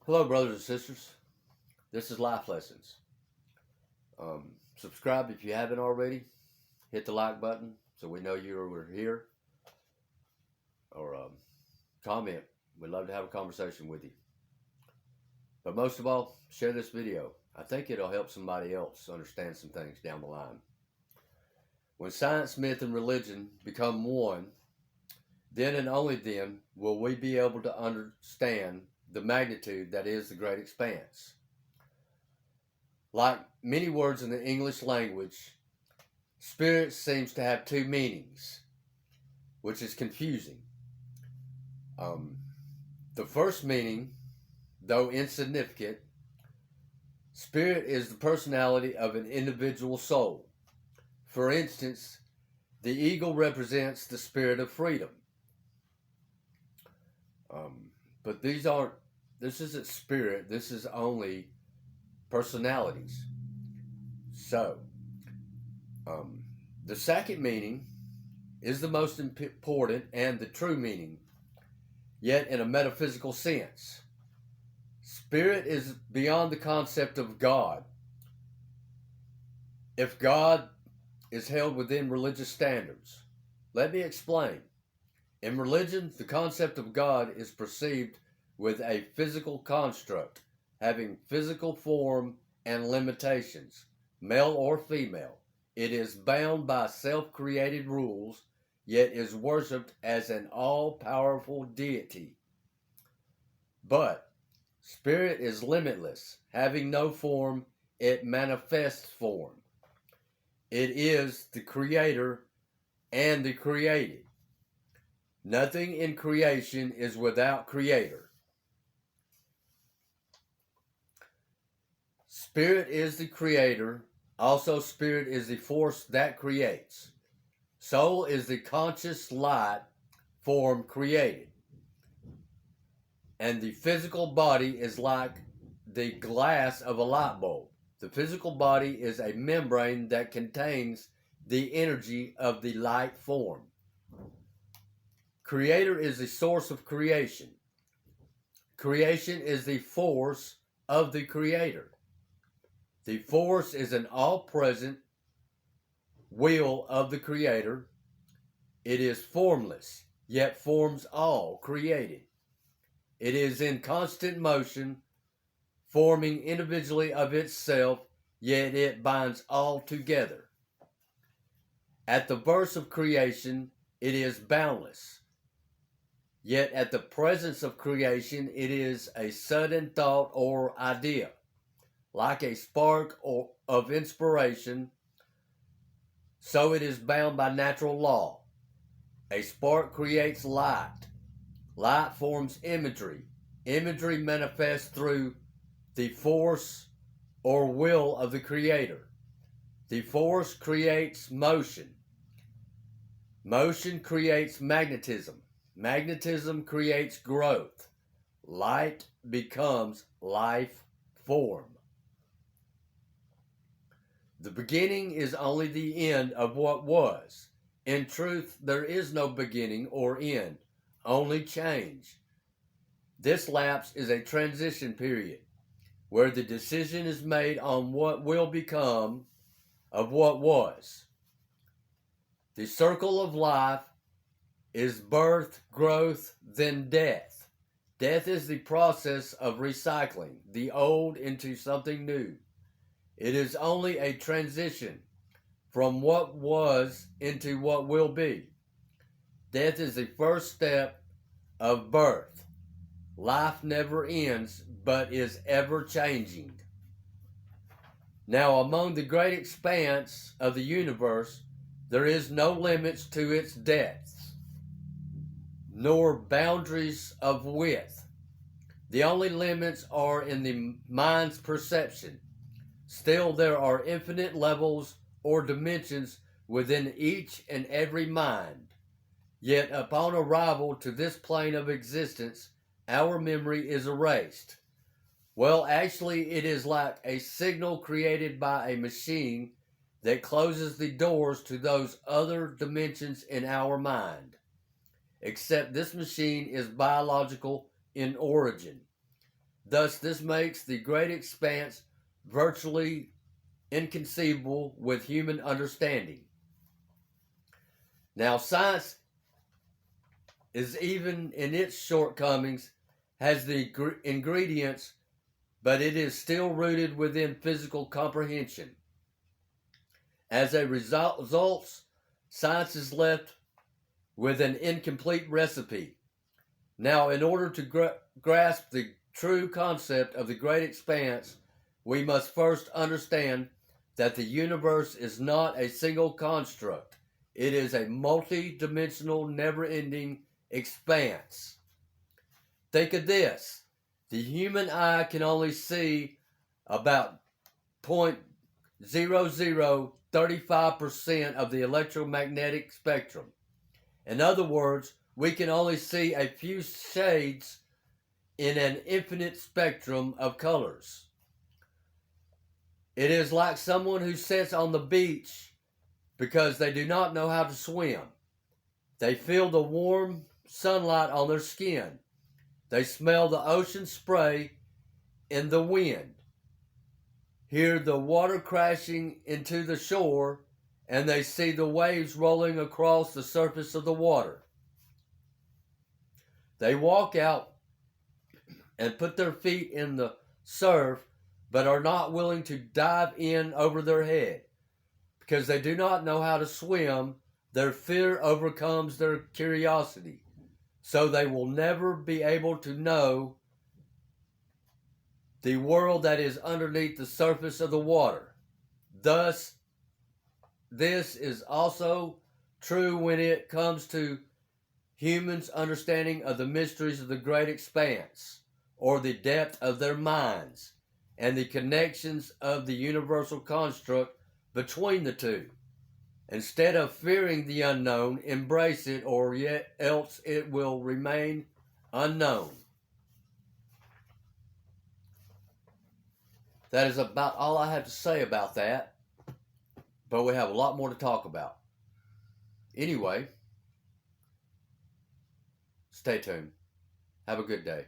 Hello, brothers and sisters. This is Life Lessons. Subscribe if you haven't already. Hit the like button so we know you are here. Or comment. We'd love to have a conversation with you. But most of all, share this video. I think it'll help somebody else understand some things down the line. When science, myth, and religion become one, then and only then will we be able to understand the magnitude that is the great expanse. Like many words in the English language, spirit seems to have two meanings, which is confusing. The first meaning, though insignificant, spirit is the personality of an individual soul. For instance, the eagle represents the spirit of freedom. But this isn't spirit, this is only personalities. So, the second meaning is the most important and the true meaning, yet in a metaphysical sense. Spirit is beyond the concept of God. If God is held within religious standards, let me explain. In religion, the concept of God is perceived with a physical construct, having physical form and limitations, male or female. It is bound by self-created rules, yet is worshipped as an all-powerful deity. But spirit is limitless, having no form, it manifests form. It is the creator and the created. Nothing in creation is without creator. Spirit is the creator. Also, spirit is the force that creates. Soul is the conscious light form created. And the physical body is like the glass of a light bulb. The physical body is a membrane that contains the energy of the light form. Creator is the source of creation. Creation is the force of the creator. The force is an all-present will of the creator. It is formless, yet forms all created. It is in constant motion, forming individually of itself, yet it binds all together. At the birth of creation, it is boundless. Yet at the presence of creation, it is a sudden thought or idea, like a spark of inspiration. So it is bound by natural law. A spark creates light. Light forms imagery. Imagery manifests through the force or will of the creator. The force creates motion. Motion creates magnetism. Magnetism creates growth. Light becomes life form. The beginning is only the end of what was. In truth, there is no beginning or end, only change. This lapse is a transition period where the decision is made on what will become of what was. The circle of life is birth, growth, then death. Death is the process of recycling the old into something new. It is only a transition from what was into what will be. Death is the first step of birth. Life never ends, but is ever changing. Now, among the great expanse of the universe, there is no limits to its depths, nor boundaries of width. The only limits are in the mind's perception. Still, there are infinite levels or dimensions within each and every mind. Yet, upon arrival to this plane of existence, our memory is erased. Well, actually, it is like a signal created by a machine that closes the doors to those other dimensions in our mind. Except this machine is biological in origin. Thus, this makes the great expanse virtually inconceivable with human understanding. Now, science is, even in its shortcomings, has the ingredients, but it is still rooted within physical comprehension. As a result, science is left with an incomplete recipe. Now, in order to grasp the true concept of the great expanse, we must first understand that the universe is not a single construct. It is a multi-dimensional, never-ending expanse. Think of this. The human eye can only see about 0.0035% of the electromagnetic spectrum. In other words, we can only see a few shades in an infinite spectrum of colors. It is like someone who sits on the beach because they do not know how to swim. They feel the warm sunlight on their skin. They smell the ocean spray in the wind, hear the water crashing into the shore, and they see the waves rolling across the surface of the water. They walk out and put their feet in the surf, but are not willing to dive in over their head. Because they do not know how to swim, their fear overcomes their curiosity. So they will never be able to know the world that is underneath the surface of the water. Thus, this is also true when it comes to humans' understanding of the mysteries of the great expanse, or the depth of their minds, and the connections of the universal construct between the two. Instead of fearing the unknown, embrace it, or yet else it will remain unknown. That is about all I have to say about that, but we have a lot more to talk about. Anyway, stay tuned. Have a good day.